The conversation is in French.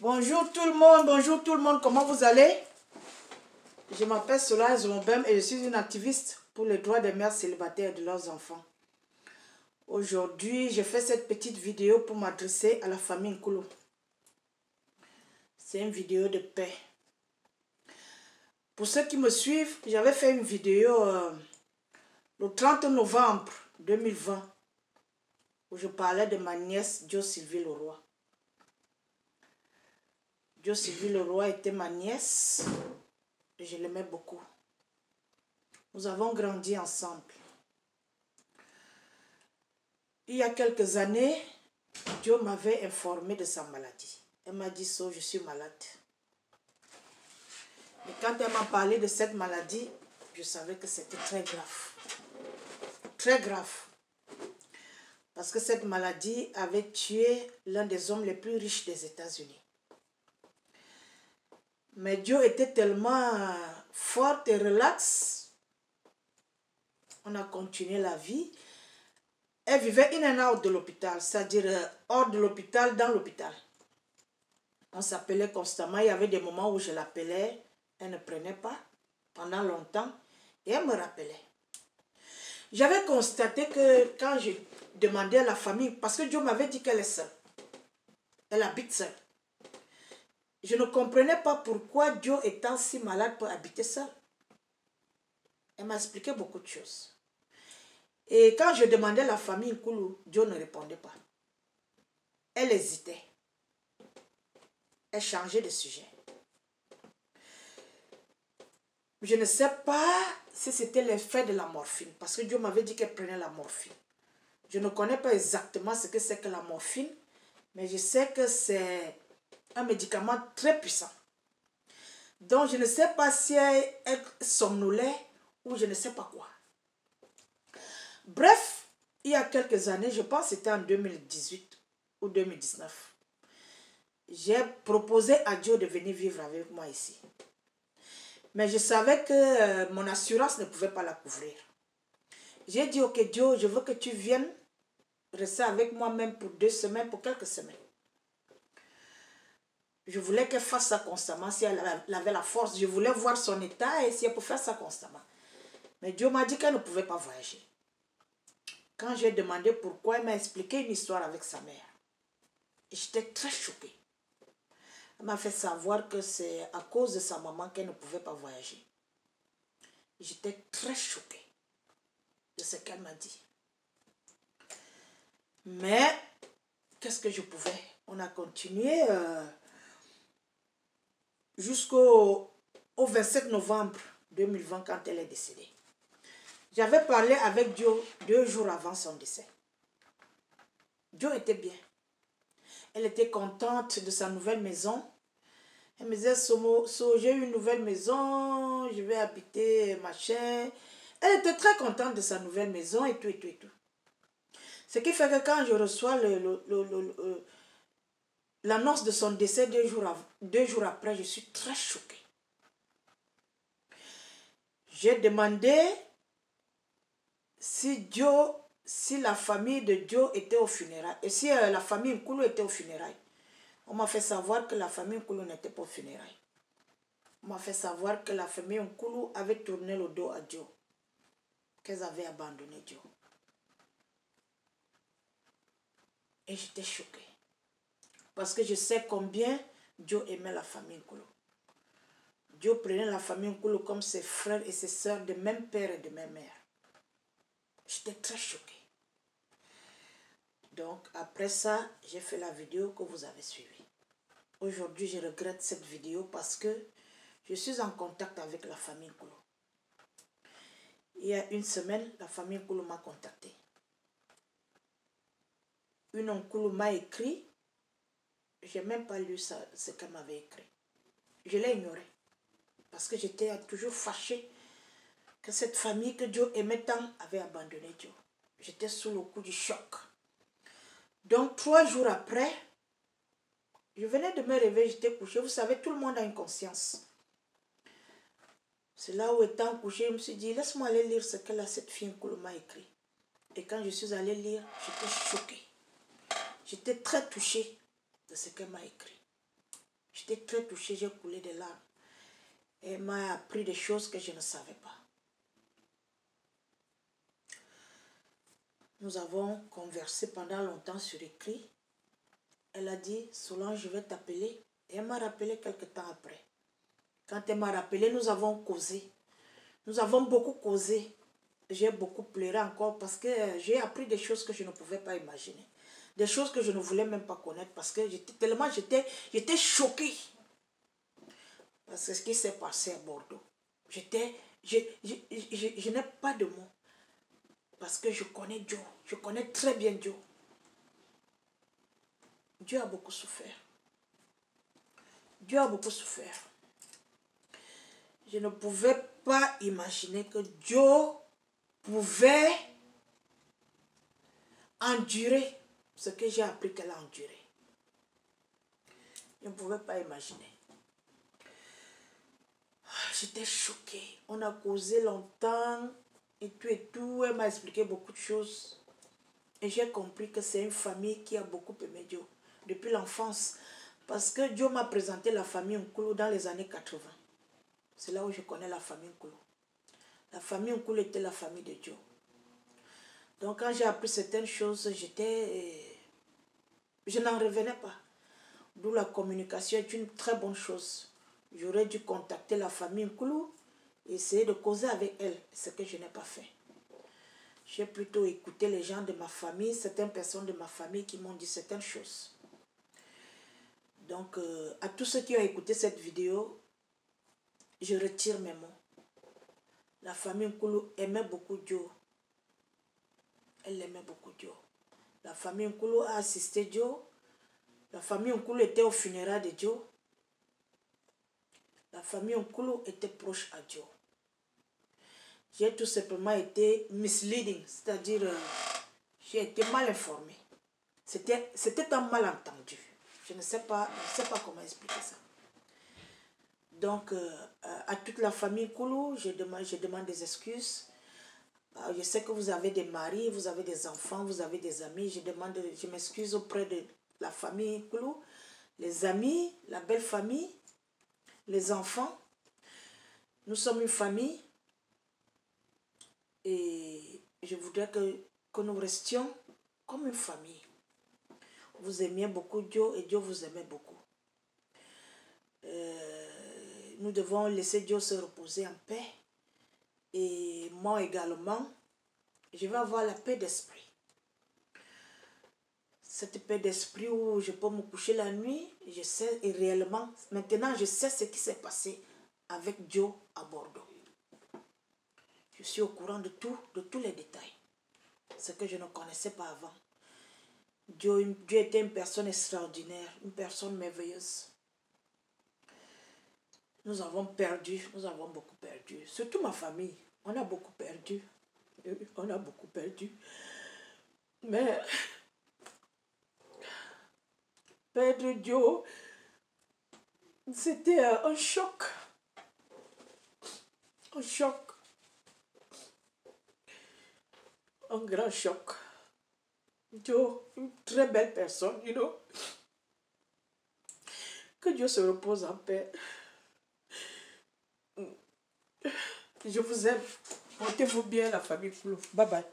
Bonjour tout le monde, comment vous allez? Je m'appelle Solange Zombem et je suis une activiste pour les droits des mères célibataires et de leurs enfants. Aujourd'hui, je fais cette petite vidéo pour m'adresser à la famille Nkulu. C'est une vidéo de paix. Pour ceux qui me suivent, j'avais fait une vidéo le 30 novembre 2020 où je parlais de ma nièce Jo Sylvie Leroy. Jo Sylvie Leroy était ma nièce et je l'aimais beaucoup. Nous avons grandi ensemble. Il y a quelques années, Jo m'avait informé de sa maladie. Elle m'a dit, So, je suis malade. Et quand elle m'a parlé de cette maladie, je savais que c'était très grave. Très grave. Parce que cette maladie avait tué l'un des hommes les plus riches des États-Unis. Mais Jo était tellement forte et relaxe. On a continué la vie. Elle vivait in and out de l'hôpital, c'est-à-dire hors de l'hôpital, dans l'hôpital. On s'appelait constamment. Il y avait des moments où je l'appelais, elle ne prenait pas pendant longtemps et elle me rappelait. J'avais constaté que quand je demandais à la famille, parce que Jo m'avait dit qu'elle est seule, elle habite seule. Je ne comprenais pas pourquoi Jo étant si malade peut habiter seule. Elle m'a expliqué beaucoup de choses. Et quand je demandais à la famille Nkulu, Jo ne répondait pas. Elle hésitait. Elle changeait de sujet. Je ne sais pas si c'était l'effet de la morphine, parce que Jo m'avait dit qu'elle prenait la morphine. Je ne connais pas exactement ce que c'est que la morphine, mais je sais que c'est un médicament très puissant. Donc je ne sais pas si elle somnolait ou je ne sais pas quoi. Bref, il y a quelques années, je pense que c'était en 2018 ou 2019, j'ai proposé à Jo de venir vivre avec moi ici. Mais je savais que mon assurance ne pouvait pas la couvrir. J'ai dit, ok Jo, je veux que tu viennes rester avec moi même pour 2 semaines, pour quelques semaines. Je voulais qu'elle fasse ça constamment, si elle avait la force. Je voulais voir son état et si elle pouvait faire ça constamment. Mais Jo m'a dit qu'elle ne pouvait pas voyager. Quand j'ai demandé pourquoi, elle m'a expliqué une histoire avec sa mère. Et j'étais très choquée. Elle m'a fait savoir que c'est à cause de sa maman qu'elle ne pouvait pas voyager. J'étais très choquée de ce qu'elle m'a dit. Mais, qu'est-ce que je pouvais? On a continué jusqu'au 27 novembre 2020 quand elle est décédée. J'avais parlé avec Jo 2 jours avant son décès. Jo était bien. Elle était contente de sa nouvelle maison. Elle me disait, j'ai eu une nouvelle maison, je vais habiter, machin. Elle était très contente de sa nouvelle maison et tout, et tout, et tout. Ce qui fait que quand je reçois l'annonce de son décès 2 jours après, je suis très choquée. J'ai demandé si la famille de Jo était au funérailles, et si la famille Nkulu était au funérailles. On m'a fait savoir que la famille Nkulu n'était pas au funérailles. On m'a fait savoir que la famille Nkulu avait tourné le dos à Jo, qu'elles avaient abandonné Jo. Et j'étais choquée. Parce que je sais combien Jo aimait la famille Nkulu. Jo prenait la famille Nkulu comme ses frères et ses sœurs de même père et de même mère. J'étais très choquée. Donc, après ça, j'ai fait la vidéo que vous avez suivie. Aujourd'hui, je regrette cette vidéo parce que je suis en contact avec la famille Nkulu. Il y a une semaine, la famille Nkulu m'a contacté. Une Nkulu m'a écrit. Je n'ai même pas lu ce qu'elle m'avait écrit. Je l'ai ignoré. Parce que j'étais toujours fâchée que cette famille que Jo aimait tant avait abandonné Jo. J'étais sous le coup du choc. Donc 3 jours après, je venais de me réveiller, j'étais couchée. Vous savez, tout le monde a une conscience. C'est là où étant couchée, je me suis dit, laisse-moi aller lire ce que cette fille Nkulu m'a écrit. Et quand je suis allée lire, j'étais choquée. J'étais très touchée de ce qu'elle m'a écrit. J'étais très touchée, j'ai coulé des larmes. Elle m'a appris des choses que je ne savais pas. Nous avons conversé pendant longtemps sur écrit. Elle a dit, Solange, je vais t'appeler. Et elle m'a rappelé quelque temps après. Quand elle m'a rappelé, nous avons causé. Nous avons beaucoup causé. J'ai beaucoup pleuré encore parce que j'ai appris des choses que je ne pouvais pas imaginer. Des choses que je ne voulais même pas connaître parce que j'étais choquée. Parce que ce qui s'est passé à Bordeaux. Je n'ai pas de mots. Parce que je connais Joe. Je connais très bien Joe. Dieu a beaucoup souffert. Dieu a beaucoup souffert. Je ne pouvais pas imaginer que Joe pouvait endurer ce que j'ai appris qu'elle a enduré. Je ne pouvais pas imaginer. J'étais choquée. On a causé longtemps et tout. Elle m'a expliqué beaucoup de choses. Et j'ai compris que c'est une famille qui a beaucoup aimé Dieu depuis l'enfance. Parce que Dieu m'a présenté la famille Nkulu dans les années 80. C'est là où je connais la famille Nkulu. La famille Nkulu était la famille de Dieu. Donc quand j'ai appris certaines choses, je n'en revenais pas. D'où la communication est une très bonne chose. J'aurais dû contacter la famille Nkulu et essayer de causer avec elle, ce que je n'ai pas fait. J'ai plutôt écouté les gens de ma famille, certaines personnes de ma famille qui m'ont dit certaines choses. Donc, à tous ceux qui ont écouté cette vidéo, je retire mes mots. La famille Nkulu aimait beaucoup Joe. Elle aimait beaucoup Joe. La famille Nkulu a assisté Joe. La famille Nkulu était au funérail de Joe. La famille Nkulu était proche à Joe. J'ai tout simplement été misleading, c'est-à-dire j'ai été mal informée. C'était un malentendu. Je ne sais pas comment expliquer ça. Donc, à toute la famille Nkulu, je demande des excuses. Je sais que vous avez des maris, vous avez des enfants, vous avez des amis. Je m'excuse auprès de la famille Nkulu, les amis, la belle famille, les enfants. Nous sommes une famille et je voudrais que nous restions comme une famille. Vous aimiez beaucoup Dieu et Dieu vous aimait beaucoup. Nous devons laisser Dieu se reposer en paix. Et moi également, je vais avoir la paix d'esprit. Cette paix d'esprit où je peux me coucher la nuit, je sais et réellement, maintenant je sais ce qui s'est passé avec Dieu à Bordeaux. Je suis au courant de tous les détails. Ce que je ne connaissais pas avant. Dieu était une personne extraordinaire, une personne merveilleuse. Nous avons beaucoup perdu. Surtout ma famille, on a beaucoup perdu. On a beaucoup perdu. Mais perdre Dieu, c'était un choc. Un choc. Un grand choc. Dieu, une très belle personne, you know. Que Dieu se repose en paix. Je vous aime. Portez-vous bien, la famille Flou. Bye bye.